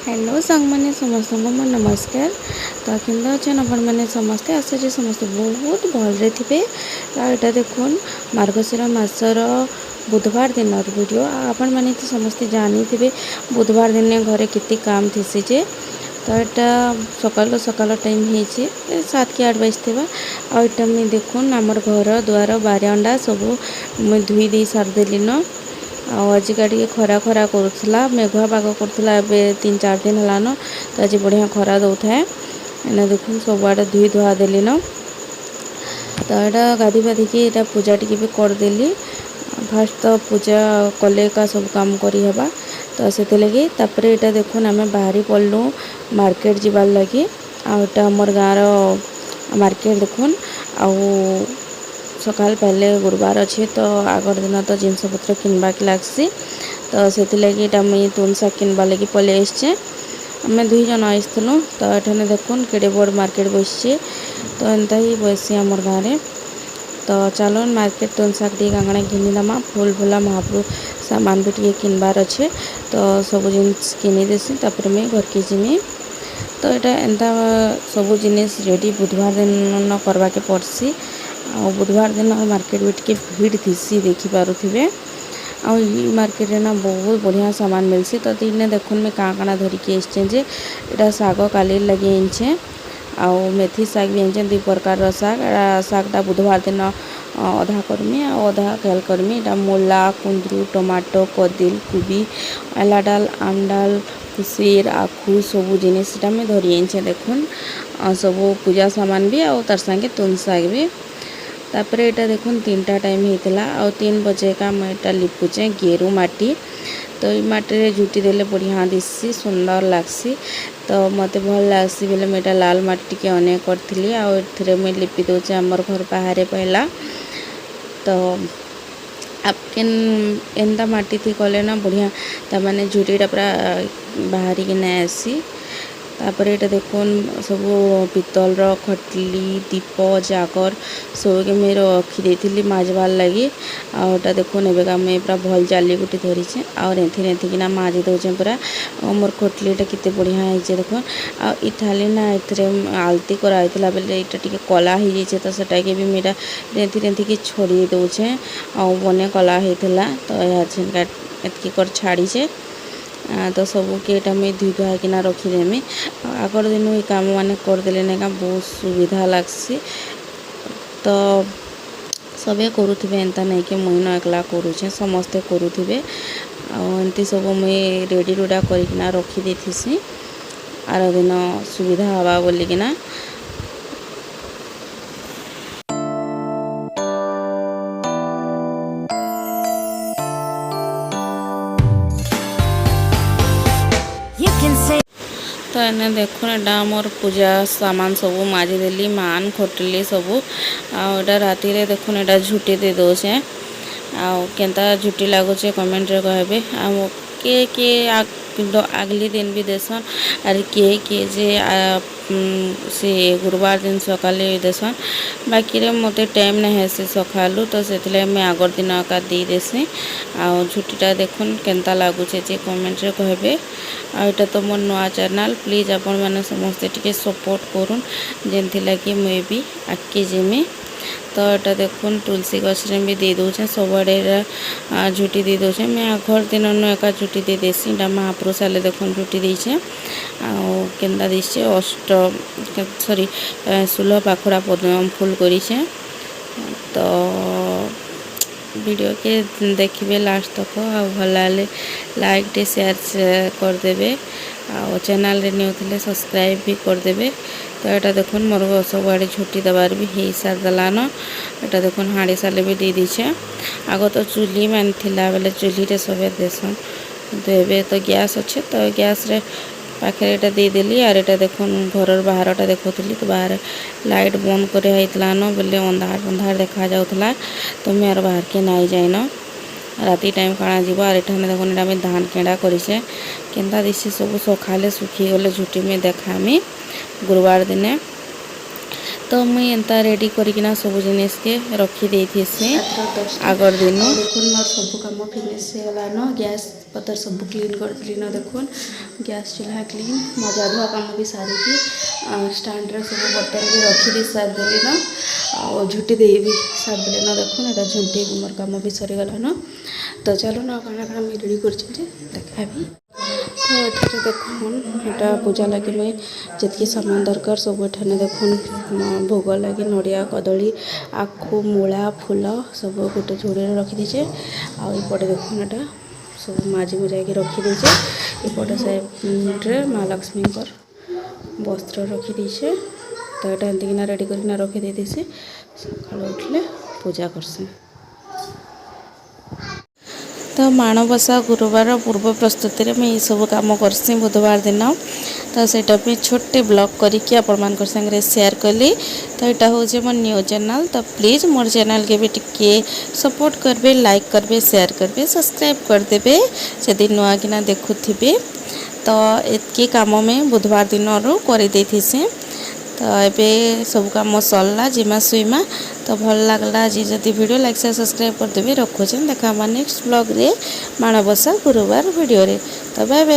Hello सांग मैंने समस्त मोर नमस्कार। तो केन्द्र अच्छे आपण मैंने समस्ते आशा समस्त बहुत भलरे थे। तो यहाँ देखुन मार्गशीर मासर बुधवार दिन वीडियो आपण मैंने तो समस्ते जानी थे बुधवार दिन घरे कितनी काम थी जे। तो यहाँ सकाल सकाल टाइम हो 7 कि 8 बजते आईटा मुझे देखुन आमर घर द्वार बारिंडा सब मुझे धुई दे सारिदेली न। आजिका टे खरा खरा करूला मेघुआ पाग करूला 3-4 दिन है तो आज बढ़िया खरा दौए एना देखुन सबुआड़े धुई धुआ देली न। तो यहाँ गाधी बाधिकी यहाँ पूजा टी भी करदेली फास्ट तो पूजा कले का सब काम करवा तो से लगे तापर यहाँ देखुन आम बाहरी पड़लु मार्केट जीवार लगे आटा आमर गाँव मार्केट देखुन आउ सकाल पहले गुरुवार अच्छे तो आगर दिन तो जिनपतर किनवा के लगसी तो से लगे मुझे तुन शाग किनवा लगे पलि आसचे आम 2 जन आसलु। तो ये देखुन केड़े बड़ मार्केट बसचे तो एंता ही बसी आमर गाँव में। तो चलो मार्केट तुन शाग टी कांगणा घिनीदमा फूल फूला महाप्रभु सामान भी टे किनबार अच्छे तो सब जिनिस किनी देसी तापर मुझे घर के जिमी। तो यहाँ एंता सब जिनिस रेडी बुधवार दिन करवा के पड़सी आ बुधवार दिन मार्केट भी टे भीड़ थी देखिपे आ मार्केट ना बहुत बढ़िया सामान मिलसी। तो दिन देखुन मैं काଣା धरिकी आसचे यहाँ शाग काली लगे आनचे आ मेथी शाग भी आनचे 2 प्रकार शाग शागटा बुधवार दिन अधा करमी आ अधा केल करमी यहाँ मूला कुंदरू टमाटो कदिल कोबी एला डाल आम डाल कुसीर आखु सबू जिनिस मैं धरी आनचे देखुन सब पूजा सामान भी आ तार संगे तुन शाग भी। तापर यहाँ देखुन 3टा टाइम होता आ 3 बजे का मुझे लिपुचे गेरु माटी तो ये माटी झुटी देले बढ़िया दिसी सुंदर लगसी तो मत भल लगसी बोले मुझे लाल माटी के अनेक करी आए मुझे लिपि दूचे आमर घर बाहर पहला। तो आपके एंता माटी थी कले ना बढ़िया तमाने झुटीटा पूरा बाहरी के ना आसी। तापर यहाँ देखुन सब पितल खटली दीप जागर सब के मैं रखी थी माजबार लगी आटा देखुन एवं मुझे पूरा भल जाली गुटी धरीचे और एंथिना माजी दौचे पूरा मोर खटलीटा केते बढ़िया है देखुन आ थाली ना ये आलती कराइला बेले यहाँ टे कला हो जाए तो सेटा के भी मेरा रेंथी की छड़ी दौचे आ बने कला होता तो यहाँ एतकी कर छाड़ीचे तो सबू के मुझे धुई धुआ किना रखीदेमी आगर दिन ये काम मान करदे ना बहुत सुविधा लगसी। तो सबे करुवे एंता नहीं कि मुई न एकला करुचे समस्ते करुवे आमती सब मुई रेडी रुडा करना रखी देसी आर दिन सुविधा हवा बोलिकिना। तो एने देखुन एटा मोर पूजा सामान सब माजी देली मान खटली सबू आटा राति रे देखुन एटा झुटी दे दोचे केनता झुटी लगुचे कमेंट रे कहबे के आगली दिन भी देसन आर के जे से गुरुवार दिन सकाले देसन बाकी रे मते टाइम नहीं है से सकालू तो से मैं आगर दिन का दे देसी आ झुटीटा देखुन केनता लगुचे जे कमेंट रे कहबे। आ यहाँ तो मोर नुआ चैनल प्लीज आपण मैंने समस्ते टिके सपोर्ट करूँ जेनथि लगी मुझे भी आगे जिमी। तो यहाँ देखुन तुलसी गछरे भी दे दूचे सबुआड़े झुटी दे दूचे मैं घर दिन एका झुटी दे देसी महाप्रभु साले देखुन झुटी देचे केन्दा देचे अष्ट सॉरी 16 पाखुड़ा पद्म फूल करिछे। तो वीडियो के देखिए लास्ट तक भल लाइक टे शेयर करदे आ चैनल रे न्यू थे सब्सक्राइब भी करदे। तो यहाँ देखुन मोर सबुआड़े झुटी देवार भी हो सारदेलान यहाँ देखुन हाँड़ी साले भी दे दीछे आग तो चूल्ही मान थिला बेले चूल्ही रे सब देसन तो ये तो गैस अच्छे तो गैस रे पाखे यहाँ देदेली और यहाँ देखुन घर बाहरटा देखुली तो बाहर लाइट बंद करान बोले अंधार अंधार देखा जाऊला तो मैं बाहर के नाई जाइन राति टाइम काଣା जीव और यहाँ देखुन यहाँ धान केड़ा करें केन्ता दिशी सब सकाले सुखी गले झुटी में देखामी गुरुवार दिने। तो मुई एंता रेडी करकिना सब जिनिस के रखी देथी से आगर दिन देखुन मोर सब काम फिनिश हो गला न गैस पतर सब क्लीन कर दिली न देखुन गैस चूल्हा क्लीन मजा धुआ काम भी सारी की स्टैंड रे सब बर्तन भी रखी दे सार देली न और झुटी दे भी सार देली न देखुन एटा झुंटी मोर काम भी सरी गला न तो चलो ना काना काना मैं रेडी कर देखाबी तो ये देखुन एटा पूजा लगे मुई जितकी सामान दरकार सब एठाने देखुन भोग लगे नड़िया कदली आखु मूला फूल सब गोटे झोड़े रखी दीचे आउपटे देखुन एटा सब माजी मुजा के रखी दीचे एपटे साइड माँ लक्ष्मी वस्त्र रखी दीचे तो यहाँ एमतीकिना रेडी करना रखी दे से सकाल उठले पूजा करसे। तो माणबसा गुरुवार पूर्व प्रस्तुति में ये सब कम करसी बुधवार दिन तो सेटा भी छोटे ब्लॉग करके आपण संगे शेयर कली तो यहाँ हूँ मोर न्यू चैनल तो प्लीज़ मोर चैनल के भी टिके सपोर्ट करबे लाइक करबे शेयर करबे सब्सक्राइब करदेबे जदि नुआ किना देखुथिबे तो एतकी काम में बुधवार दिन कर देथी से तो ये सब कम सरला जिमा सुईमा तो भल लगला जी जदि वीडियो लाइक से सब्सक्राइब करदेबे रखुचे देखा नेक्स्ट ब्लॉग रे माणबसा गुरुवार वीडियो रे तो बाय बाय।